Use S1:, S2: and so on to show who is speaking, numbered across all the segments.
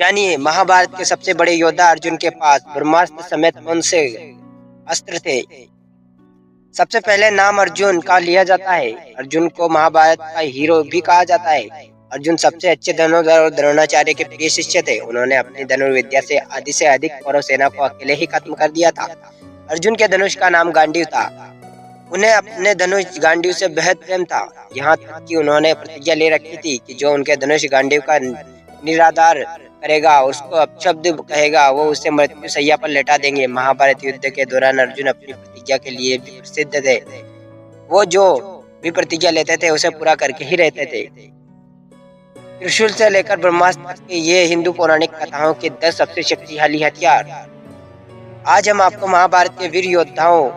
S1: जानिए महाभारत के सबसे बड़े योद्धा अर्जुन के पास ब्रह्मास्त्र समेत कौन से अस्त्र थे। सबसे पहले नाम अर्जुन का लिया जाता है। अर्जुन को महाभारत का हीरो भी कहा जाता है। अर्जुन सबसे अच्छे धनुर्धर और द्रोणाचार्य के प्रिय शिष्य थे। उन्होंने अपनी धनुर्विद्या से अधिक कौरव सेना को अकेले ही खत्म कर दिया था। अर्जुन के धनुष का नाम गांडीव था। उन्हें अपने धनुष गांडीव से बेहद प्रेम था, यहाँ तक कि उन्होंने प्रतिज्ञा ले रखी थी कि जो उनके धनुष गांडीव का निरादर करेगा, उसको अपशब्द कहेगा, वो उसे मृत्यु शैया पर लेटा देंगे। महाभारत युद्ध के दौरान अर्जुन अपनी प्रतिज्ञा के लिए भी प्रसिद्ध थे। वो जो भी प्रतिज्ञा लेते थे उसे पूरा करके ही रहते थे। त्रिशूल से लेकर ब्रह्मास्त्र तक के ये हिंदू पौराणिक कथाओं के 10 सबसे शक्तिशाली हथियार। आज हम आपको महाभारत के वीर योद्धाओं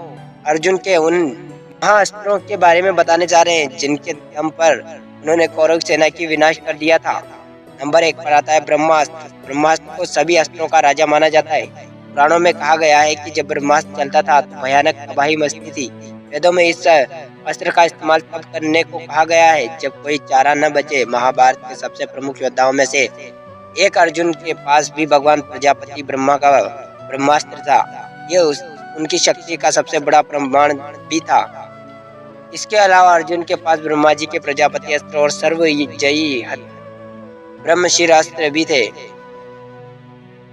S1: अर्जुन के उन महाअस्त्रों के बारे में बताने जा रहे हैं जिनके दम पर उन्होंने कौरव सेना की विनाश कर दिया था। नंबर 1 पर आता है ब्रह्मास्त्र। ब्रह्मास्त्र को सभी अस्त्रों का राजा माना जाता है। पुराणों में कहा गया है कि जब ब्रह्मास्त्र चलता था तो भयानक तबाही मचती थी। वेदों में इस अस्त्र का इस्तेमाल तब करने को कहा गया है जब कोई चारा न बचे। महाभारत के सबसे प्रमुख योद्धाओं में से एक अर्जुन के पास भी भगवान प्रजापति ब्रह्मा का ब्रह्मास्त्र था। यह उनकी शक्ति का सबसे बड़ा प्रमाण भी था। इसके अलावा अर्जुन के पास ब्रह्मा जी के प्रजापति अस्त्र और सर्वजयी ब्रह्मशिर अस्त्र भी थे।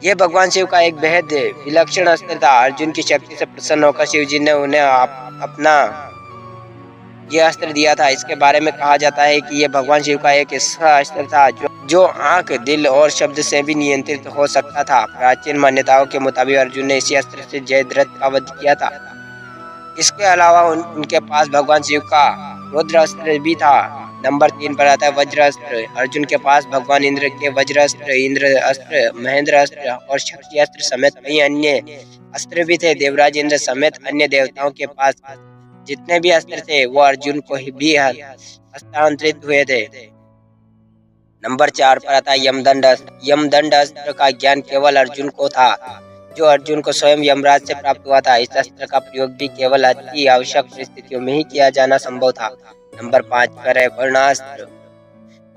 S1: यह भगवान शिव का एक बेहद विलक्षण अस्त्र था। अर्जुन की शक्ति से प्रसन्न होकर शिव जी ने उन्हें अपना यह अस्त्र दिया था। इसके बारे में कहा जाता है कि यह भगवान शिव का एक ऐसा अस्त्र था जो आंख, दिल और शब्द से भी नियंत्रित हो सकता था। प्राचीन मान्यताओं के मुताबिक अर्जुन ने इसी अस्त्र से जयद्रथ का वध किया था। इसके अलावा उनके पास भगवान शिव का रुद्र अस्त्र भी था। नंबर 3 पर आता है वज्र अस्त्र। अर्जुन के पास भगवान इंद्र के वज्र अस्त्र, इंद्र अस्त्र, महेंद्र अस्त्र और शक्ति अस्त्र समेत कई अन्य अस्त्र भी थे। देवराज इंद्र समेत अन्य देवताओं के पास जितने भी अस्त्र थे वो अर्जुन को भी हस्तांतरित हुए थे। नंबर 4 पर आता है यमदंड अस्त्र। यमदंड अस्त्र का ज्ञान केवल अर्जुन को था, जो अर्जुन को स्वयं यमराज से प्राप्त हुआ था। इस अस्त्र का प्रयोग भी केवल अति आवश्यक परिस्थितियों में ही किया जाना संभव था। नंबर 5 पर है वरुणास्त्र।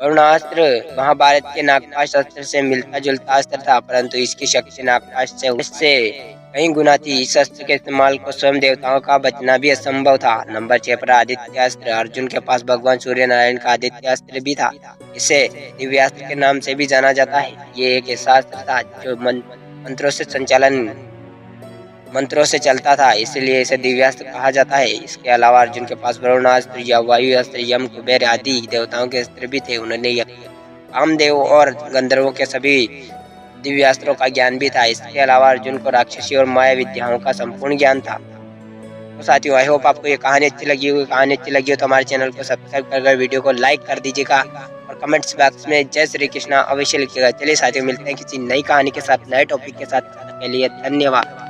S1: वरुणास्त्र महाभारत के नागपाश अस्त्र से मिलता जुलता अस्त्र था, परंतु इसकी शक्ति नागपाश से कई गुना थी। इस अस्त्र के इस्तेमाल को स्वयं देवताओं का बचना भी असंभव था। नंबर 6 पर आदित्य अस्त्र। अर्जुन के पास भगवान सूर्य नारायण का आदित्य अस्त्र भी था। इसे दिव्यास्त्र के नाम से भी जाना जाता है। ये एक ऐसा अस्त्र था जो मंत्रों से चलता था, इसलिए इसे दिव्यास्त्र कहा जाता है। इसके अलावा अर्जुन के पास वरुणास्त्र या वायु अस्त्र, यम, कुबेर आदि देवताओं के अस्त्र भी थे। उन्होंने कामदेव और गंधर्वों के सभी दिव्यास्त्रों का ज्ञान भी था। इसके अलावा अर्जुन को राक्षसी और माया विद्याओं का संपूर्ण ज्ञान था। तो साथियों, आई होप आपको ये कहानी अच्छी लगी होगी। कहानी अच्छी लगी हो तो हमारे चैनल को सब्सक्राइब कर वीडियो को लाइक कर दीजिएगा और कमेंट्स बॉक्स में जय श्री कृष्णा अवश्य लिखिएगा। चलिए साथियों, मिलते हैं किसी नई कहानी के साथ, नए टॉपिक के साथ। के लिए धन्यवाद।